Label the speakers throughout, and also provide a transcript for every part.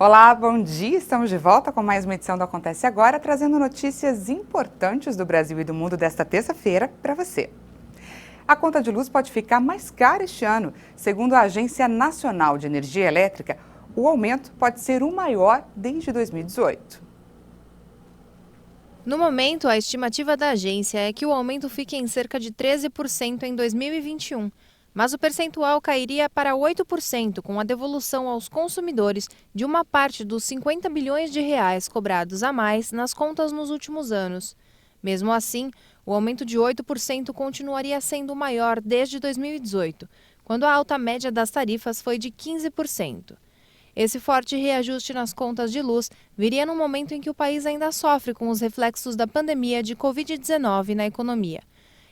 Speaker 1: Olá, bom dia! Estamos de volta com mais uma edição do Acontece Agora, trazendo notícias importantes do Brasil e do mundo desta terça-feira para você. A conta de luz pode ficar mais cara este ano. Segundo a Agência Nacional de Energia Elétrica, o aumento pode ser o maior desde 2018.
Speaker 2: No momento, a estimativa da agência é que o aumento fique em cerca de 13% em 2021, mas o percentual cairia para 8% com a devolução aos consumidores de uma parte dos 50 bilhões de reais cobrados a mais nas contas nos últimos anos. Mesmo assim, o aumento de 8% continuaria sendo o maior desde 2018, quando a alta média das tarifas foi de 15%. Esse forte reajuste nas contas de luz viria num momento em que o país ainda sofre com os reflexos da pandemia de Covid-19 na economia.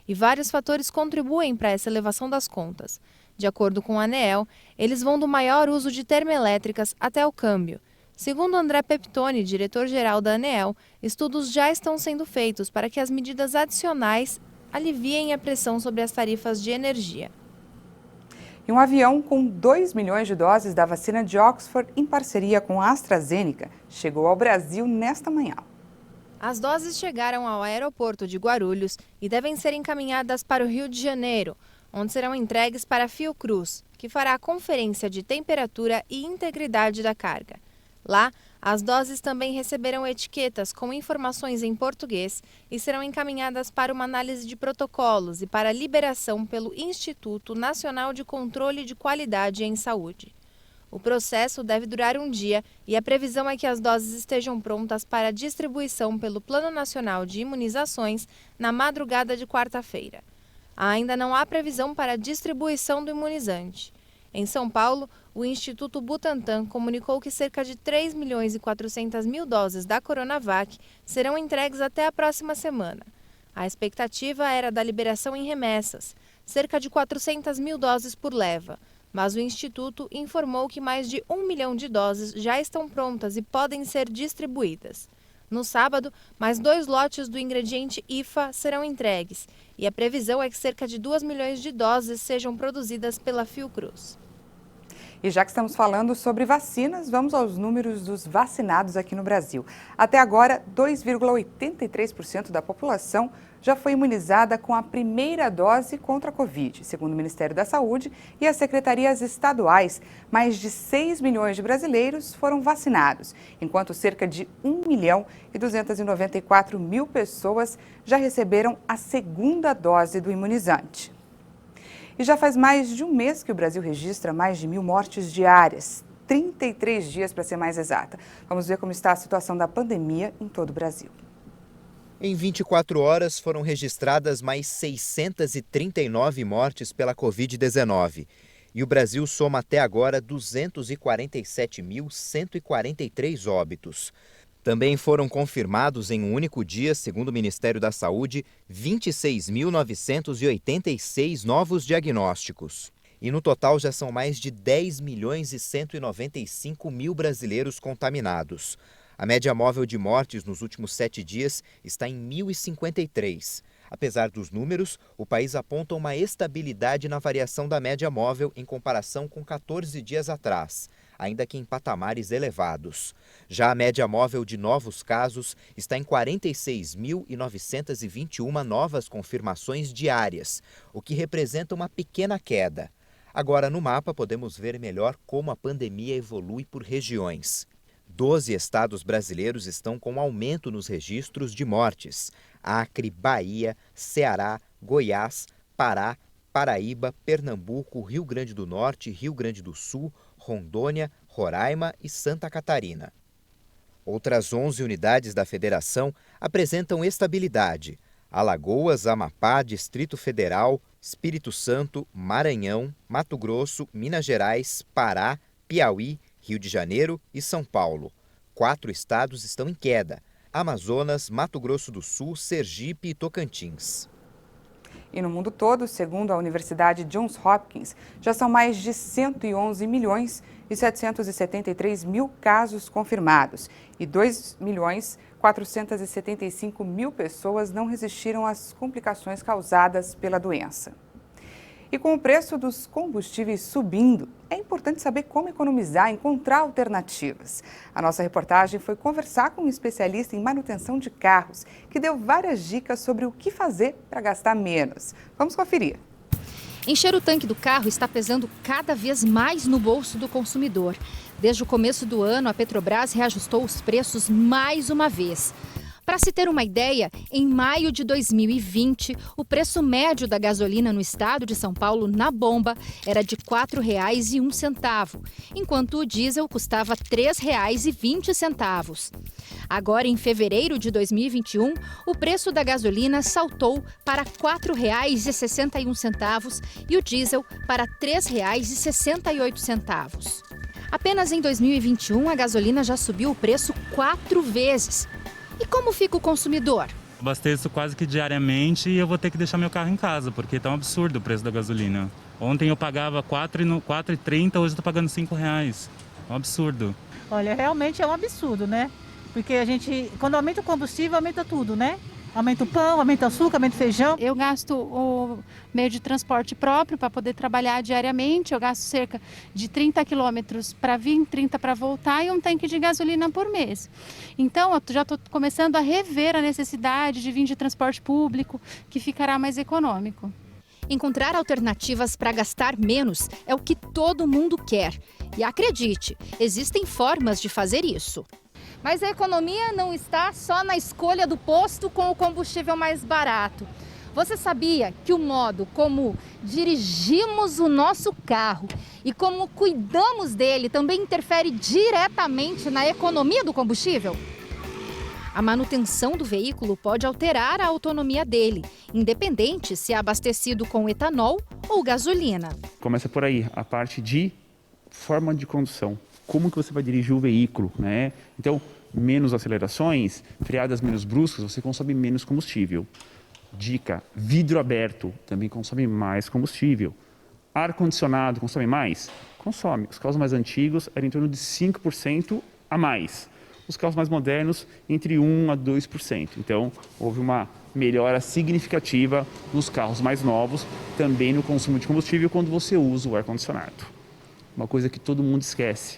Speaker 2: E vários fatores contribuem para essa elevação das contas. De acordo com a ANEEL, eles vão do maior uso de termoelétricas até o câmbio. Segundo André Peptoni, diretor-geral da ANEEL, estudos já estão sendo feitos para que as medidas adicionais aliviem a pressão sobre as tarifas de energia.
Speaker 1: E um avião com 2 milhões de doses da vacina de Oxford, em parceria com a AstraZeneca, chegou ao Brasil nesta manhã.
Speaker 2: As doses chegaram ao aeroporto de Guarulhos e devem ser encaminhadas para o Rio de Janeiro, onde serão entregues para a Fiocruz, que fará a conferência de temperatura e integridade da carga. Lá, as doses também receberão etiquetas com informações em português e serão encaminhadas para uma análise de protocolos e para liberação pelo Instituto Nacional de Controle de Qualidade em Saúde. O processo deve durar um dia e a previsão é que as doses estejam prontas para distribuição pelo Plano Nacional de Imunizações na madrugada de quarta-feira. Ainda não há previsão para a distribuição do imunizante. Em São Paulo, o Instituto Butantan comunicou que cerca de 3 milhões e 400 mil doses da Coronavac serão entregues até a próxima semana. A expectativa era da liberação em remessas, cerca de 400 mil doses por leva, mas o Instituto informou que mais de 1 milhão de doses já estão prontas e podem ser distribuídas. No sábado, mais 2 lotes do ingrediente IFA serão entregues e a previsão é que cerca de 2 milhões de doses sejam produzidas pela Fiocruz.
Speaker 1: E já que estamos falando sobre vacinas, vamos aos números dos vacinados aqui no Brasil. Até agora, 2,83% da população já foi imunizada com a primeira dose contra a Covid, segundo o Ministério da Saúde e as secretarias estaduais. Mais de 6 milhões de brasileiros foram vacinados, enquanto cerca de 1 milhão e 294 mil pessoas já receberam a segunda dose do imunizante. E já faz mais de um mês que o Brasil registra mais de 1.000 mortes diárias, 33 dias para ser mais exata. Vamos ver como está a situação da pandemia em todo o Brasil.
Speaker 3: Em 24 horas foram registradas mais 639 mortes pela Covid-19. E o Brasil soma até agora 247.143 óbitos. Também foram confirmados em um único dia, segundo o Ministério da Saúde, 26.986 novos diagnósticos. E no total já são mais de 10 milhões e 195 mil brasileiros contaminados. A média móvel de mortes nos últimos 7 dias está em 1.053. Apesar dos números, o país aponta uma estabilidade na variação da média móvel em comparação com 14 dias atrás, ainda que em patamares elevados. Já a média móvel de novos casos está em 46.921 novas confirmações diárias, o que representa uma pequena queda. Agora, no mapa, podemos ver melhor como a pandemia evolui por regiões. 12 estados brasileiros estão com aumento nos registros de mortes: Acre, Bahia, Ceará, Goiás, Pará, Paraíba, Pernambuco, Rio Grande do Norte, Rio Grande do Sul, Rondônia, Roraima e Santa Catarina. Outras 11 unidades da federação apresentam estabilidade: Alagoas, Amapá, Distrito Federal, Espírito Santo, Maranhão, Mato Grosso, Minas Gerais, Pará, Piauí, Rio de Janeiro e São Paulo. 4 estados estão em queda: Amazonas, Mato Grosso do Sul, Sergipe e Tocantins.
Speaker 1: E no mundo todo, segundo a Universidade Johns Hopkins, já são mais de 111 milhões e 773 mil casos confirmados e 2 milhões 475 mil pessoas não resistiram às complicações causadas pela doença. E com o preço dos combustíveis subindo, é importante saber como economizar, encontrar alternativas. A nossa reportagem foi conversar com um especialista em manutenção de carros, que deu várias dicas sobre o que fazer para gastar menos. Vamos conferir.
Speaker 4: Encher o tanque do carro está pesando cada vez mais no bolso do consumidor. Desde o começo do ano, a Petrobras reajustou os preços mais uma vez. Para se ter uma ideia, em maio de 2020, o preço médio da gasolina no estado de São Paulo, na bomba, era de R$ 4,01, enquanto o diesel custava R$ 3,20. Agora, em fevereiro de 2021, o preço da gasolina saltou para R$ 4,61 e o diesel para R$ 3,68. Apenas em 2021, a gasolina já subiu o preço 4 vezes. E como fica o consumidor?
Speaker 5: Abasteço quase que diariamente e eu vou ter que deixar meu carro em casa, porque está um absurdo o preço da gasolina. Ontem eu pagava R$ 4,30, hoje eu estou pagando R$ 5,00. É um absurdo.
Speaker 6: Olha, realmente é um absurdo, né? Porque quando aumenta o combustível, aumenta tudo, né? Aumenta o pão, aumenta o açúcar, aumenta o feijão.
Speaker 7: Eu gasto o meio de transporte próprio para poder trabalhar diariamente. Eu gasto cerca de 30 quilômetros para vir, 30 para voltar e um tanque de gasolina por mês. Então, eu já estou começando a rever a necessidade de vir de transporte público, que ficará mais econômico.
Speaker 4: Encontrar alternativas para gastar menos é o que todo mundo quer. E acredite, existem formas de fazer isso.
Speaker 8: Mas a economia não está só na escolha do posto com o combustível mais barato. Você sabia que o modo como dirigimos o nosso carro e como cuidamos dele também interfere diretamente na economia do combustível?
Speaker 4: A manutenção do veículo pode alterar a autonomia dele, independente se é abastecido com etanol ou gasolina.
Speaker 9: Começa por aí, a parte de forma de condução. Como que você vai dirigir o veículo, né? Então, menos acelerações, freadas menos bruscas, você consome menos combustível. Dica, vidro aberto também consome mais combustível. Ar-condicionado consome mais? Consome. Os carros mais antigos eram em torno de 5% a mais. Os carros mais modernos, entre 1% a 2%. Então, houve uma melhora significativa nos carros mais novos, também no consumo de combustível quando você usa o ar-condicionado. Uma coisa que todo mundo esquece.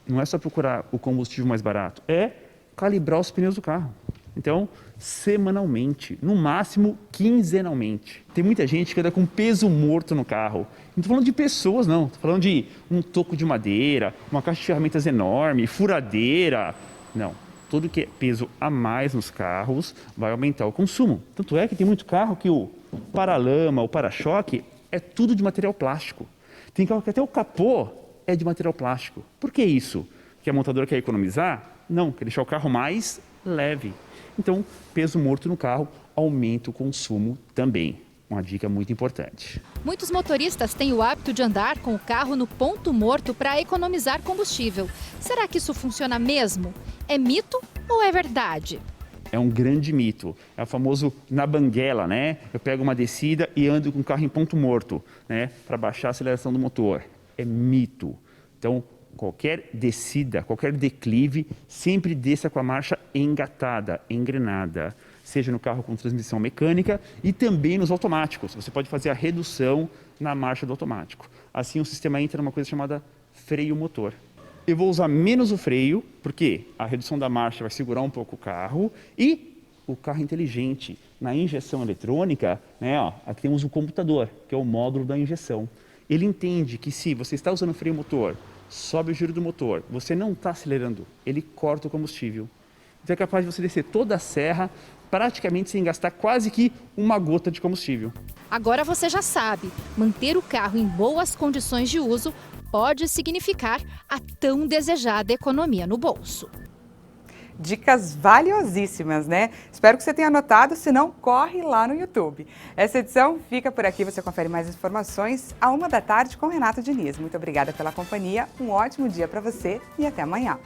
Speaker 9: Não é só procurar o combustível mais barato, é calibrar os pneus do carro. Então, semanalmente, no máximo quinzenalmente. Tem muita gente que anda com peso morto no carro. Não estou falando de pessoas, não. Estou falando de um toco de madeira, uma caixa de ferramentas enorme, furadeira. Não. Tudo que é peso a mais nos carros vai aumentar o consumo. Tanto é que tem muito carro que o paralama, o para-choque, é tudo de material plástico. Tem carro que até o capô é de material plástico. Por que isso? Que a montadora quer economizar? Não, quer deixar o carro mais leve. Então, peso morto no carro aumenta o consumo também. Uma dica muito importante.
Speaker 4: Muitos motoristas têm o hábito de andar com o carro no ponto morto para economizar combustível. Será que isso funciona mesmo? É mito ou é verdade?
Speaker 9: É um grande mito. É o famoso na banguela, né? Eu pego uma descida e ando com o carro em ponto morto, né? Para baixar a aceleração do motor. É mito. Então, qualquer descida, qualquer declive, sempre desça com a marcha engatada, engrenada. Seja no carro com transmissão mecânica e também nos automáticos. Você pode fazer a redução na marcha do automático. Assim, o sistema entra numa coisa chamada freio motor. Eu vou usar menos o freio, porque a redução da marcha vai segurar um pouco o carro e o carro inteligente, na injeção eletrônica, né, aqui temos o computador, que é o módulo da injeção. Ele entende que se você está usando o freio motor, sobe o giro do motor, você não está acelerando, ele corta o combustível. Então é capaz de você descer toda a serra praticamente sem gastar quase que uma gota de combustível.
Speaker 4: Agora você já sabe, manter o carro em boas condições de uso pode significar a tão desejada economia no bolso.
Speaker 1: Dicas valiosíssimas, né? Espero que você tenha anotado, se não, corre lá no YouTube. Essa edição fica por aqui, você confere mais informações à 13h com Renato Diniz. Muito obrigada pela companhia, um ótimo dia para você e até amanhã.